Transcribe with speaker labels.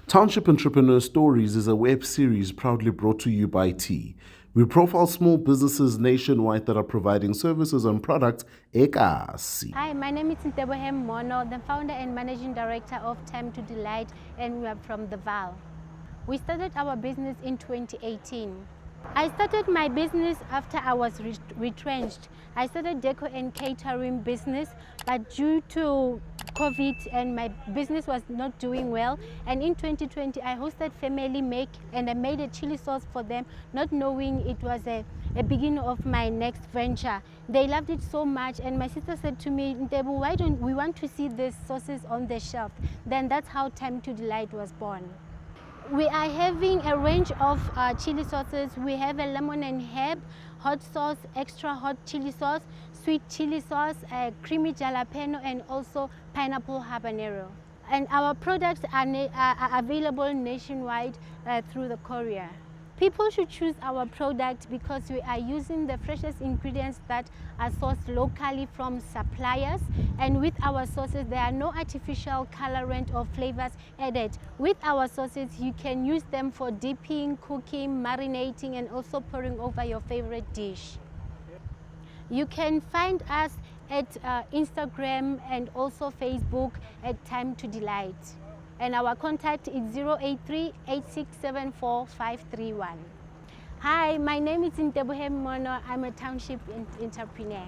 Speaker 1: Township Entrepreneurs Stories is a web series proudly brought to you by T. We profile small businesses nationwide that are providing services and products ekasi.
Speaker 2: Hi, my name is Nteboheng Mmono, the founder and managing director of Thyme2Delite, and we are from the Val. We started our business in 2018. I started my business after I was retrenched. I started deco and catering business, but due to COVID and my business was not doing well, and in 2020 I hosted Family Make and I made a chili sauce for them, not knowing it was a beginning of my next venture. They loved it so much, and my sister said to me, Ntebo, why don't we want to see these sauces on the shelf? Then that's how Thyme2Delite was born. We are having a range of chili sauces. We have a lemon and herb, hot sauce, extra hot chili sauce, sweet chili sauce, creamy jalapeno, and also pineapple habanero. And our products are available nationwide through the courier. People should choose our product because we are using the freshest ingredients that are sourced locally from suppliers, and with our sauces there are no artificial colorant or flavors added. With our sauces you can use them for dipping, cooking, marinating, and also pouring over your favorite dish. You can find us at Instagram and also Facebook at Thyme2Delite. And our contact is 083-8674-531. Hi, my name is Nteboheng Mmono. I'm a township entrepreneur.